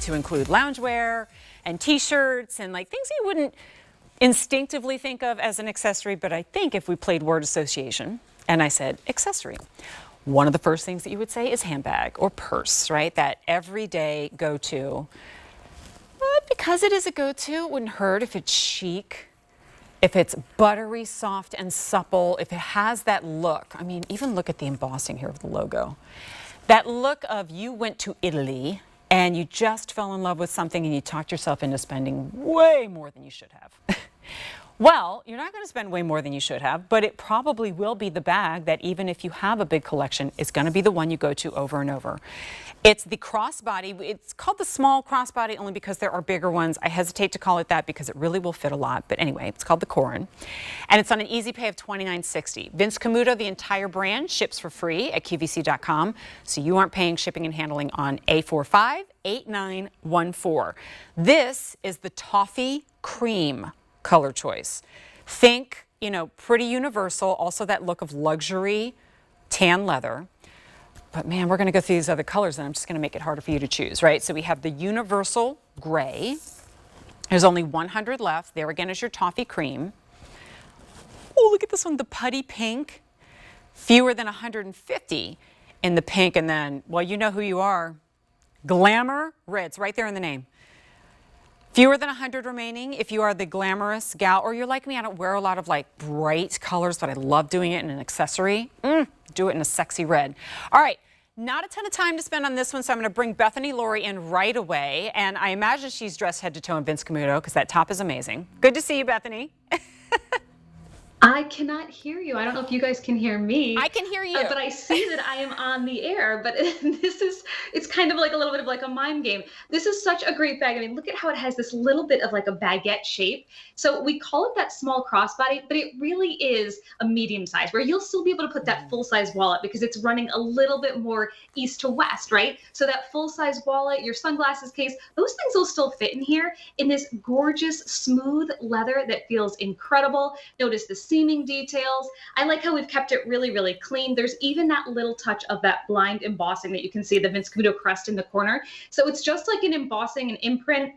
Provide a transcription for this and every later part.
to include loungewear and t-shirts and like things you wouldn't instinctively think of as an accessory, but I think if we played word association and I said accessory, one of the first things that you would say is handbag or purse, right? That everyday go-to. But because it is a go-to, it wouldn't hurt if it's chic, if it's buttery, soft, and supple, if it has that look. I mean, even look at the embossing here of the logo. That look of you went to Italy and you just fell in love with something and you talked yourself into spending way more than you should have. Well, you're not going to spend way more than you should have, but it probably will be the bag that even if you have a big collection, is going to be the one you go to over and over. It's the crossbody. It's called the small crossbody only because there are bigger ones. I hesitate to call it that because it really will fit a lot. But anyway, it's called the Corin. And it's on an easy pay of $29.60. Vince Camuto, the entire brand, ships for free at QVC.com. So you aren't paying shipping and handling on A458914. This is the toffee cream color choice. Think, you know, pretty universal, also that look of luxury tan leather. But man, we're going to go through these other colors and I'm just going to make it harder for you to choose, right? So we have the universal gray. There's only 100 left. There again is your toffee cream. Oh, look at this one, the putty pink. Fewer than 150 in the pink. And then, well, you know who you are. Glamour red. It's right there in the name. Fewer than 100 remaining if you are the glamorous gal, or you're like me, I don't wear a lot of like bright colors, but I love doing it in an accessory. Do it in a sexy red. All right, not a ton of time to spend on this one, so I'm going to bring Bethany Laurie in right away, and I imagine she's dressed head to toe in Vince Camuto because that top is amazing. Good to see you, Bethany. I cannot hear you. I don't know if you guys can hear me. I can hear you. But I see that I am on the air, but it's kind of like a little bit of like a mime game. This is such a great bag. I mean, look at how it has this little bit of like a baguette shape. So we call it that small crossbody, but it really is a medium size where you'll still be able to put that full size wallet because it's running a little bit more east to west, right? So that full size wallet, your sunglasses case, those things will still fit in here in this gorgeous, smooth leather that feels incredible. Notice the seaming details. I like how we've kept it really, really clean. There's even that little touch of that blind embossing that you can see, the Vince Camuto crest in the corner. So it's just like an embossing, an imprint.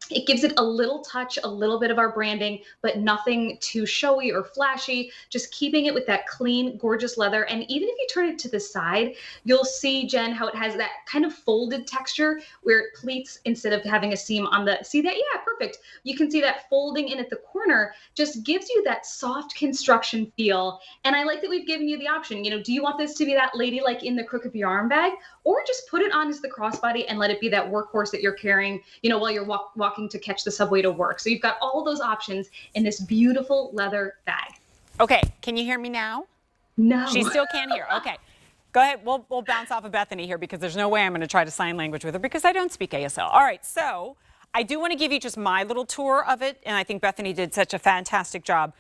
It gives it a little touch, a little bit of our branding, but nothing too showy or flashy, just keeping it with that clean, gorgeous leather. And even if you turn it to the side, you'll see, Jen, how it has that kind of folded texture where it pleats instead of having a seam on the, see that? Yeah, perfect. You can see that folding in at the corner just gives you that soft construction feel. And I like that we've given you the option, you know, do you want this to be that ladylike in the crook of your arm bag, or just put it on as the crossbody and let it be that workhorse that you're carrying, you know, while you're walking to catch the subway to work. So you've got all those options in this beautiful leather bag. Okay, can you hear me now? No. She still can't hear. Okay, go ahead. We'll bounce off of Bethany here because there's no way I'm going to try to sign language with her because I don't speak ASL. All right, so I do want to give you just my little tour of it, and I think Bethany did such a fantastic job.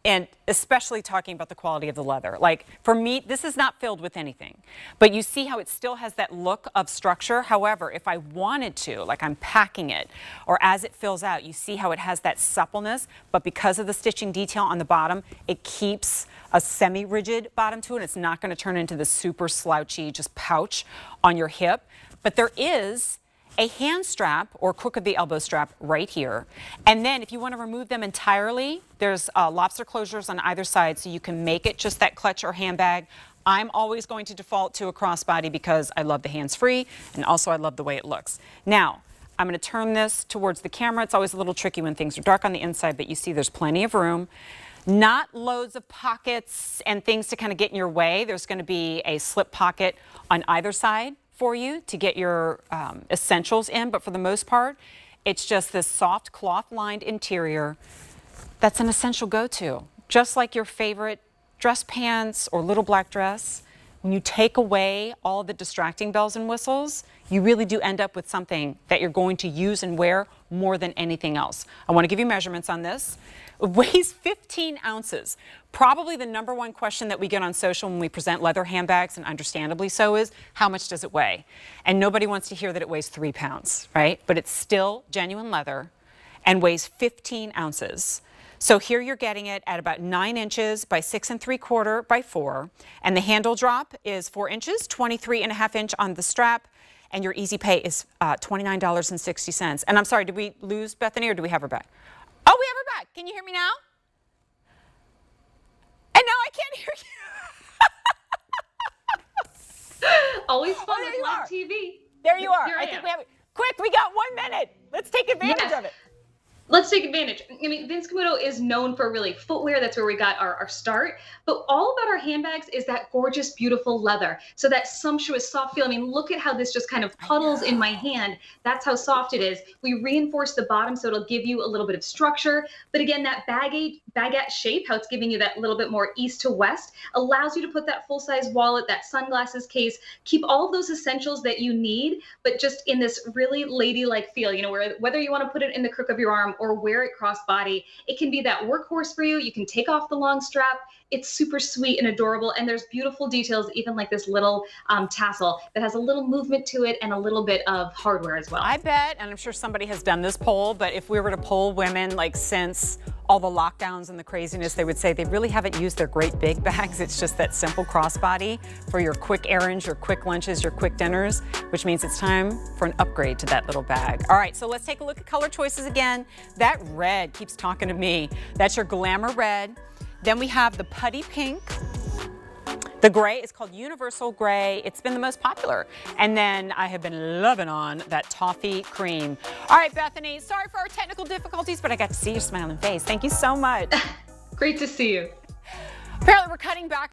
And especially talking about the quality of the leather. Like for me, this is not filled with anything, but you see how it still has that look of structure. However, if I wanted to, like I'm packing it, or as it fills out, you see how it has that suppleness, but because of the stitching detail on the bottom, it keeps a semi-rigid bottom to it. It's not going to turn into the super slouchy just pouch on your hip. But there is a hand strap or crook of the elbow strap right here. And then if you want to remove them entirely, there's lobster closures on either side so you can make it just that clutch or handbag. I'm always going to default to a crossbody because I love the hands-free and also I love the way it looks. Now, I'm going to turn this towards the camera. It's always a little tricky when things are dark on the inside, but you see there's plenty of room. Not loads of pockets and things to kind of get in your way. There's going to be a slip pocket on either side for you to get your essentials in, but for the most part, it's just this soft cloth-lined interior that's an essential go-to. Just like your favorite dress pants or little black dress, when you take away all the distracting bells and whistles, you really do end up with something that you're going to use and wear more than anything else. I want to give you measurements on this. It weighs 15 ounces. Probably the number one question that we get on social when we present leather handbags, and understandably so, is how much does it weigh? And nobody wants to hear that it weighs 3 pounds, right? But it's still genuine leather and weighs 15 ounces. So here you're getting it at about 9 inches by 6 3/4 by 4. And the handle drop is 4 inches, 23.5 inch on the strap. and your easy pay is $29.60. And I'm sorry, did we lose Bethany or do we have her back? Oh, we have her back. Can you hear me now? And now I can't hear you. Always fun there with you live are. TV. There you are. Here I I think am. we have it. Quick, we got 1 minute. Let's take advantage of it. Let's take advantage. I mean, Vince Camuto is known for really footwear. That's where we got our start. But all about our handbags is that gorgeous, beautiful leather. So that sumptuous, soft feel. I mean, look at how this just kind of puddles in my hand. That's how soft it is. We reinforce the bottom so it'll give you a little bit of structure. But again, that baguette shape, how it's giving you that little bit more east to west, allows you to put that full-size wallet, that sunglasses case, keep all of those essentials that you need, but just in this really ladylike feel, you know, where whether you want to put it in the crook of your arm or wear it crossbody, it can be that workhorse for you. You can take off the long strap. It's super sweet and adorable. And there's beautiful details, even like this little tassel that has a little movement to it and a little bit of hardware as well. I bet, and I'm sure somebody has done this poll, but if we were to poll women like since all the lockdowns and the craziness, they would say they really haven't used their great big bags. It's just that simple crossbody for your quick errands, your quick lunches, your quick dinners, which means it's time for an upgrade to that little bag. All right, so let's take a look at color choices again. That red keeps talking to me. That's your glamour red. Then we have the putty pink. The gray is called Universal Gray. It's been the most popular. And then I have been loving on that toffee cream. All right, Bethany, sorry for our technical difficulties, but I got to see your smiling face. Thank you so much. Great to see you. Apparently we're cutting back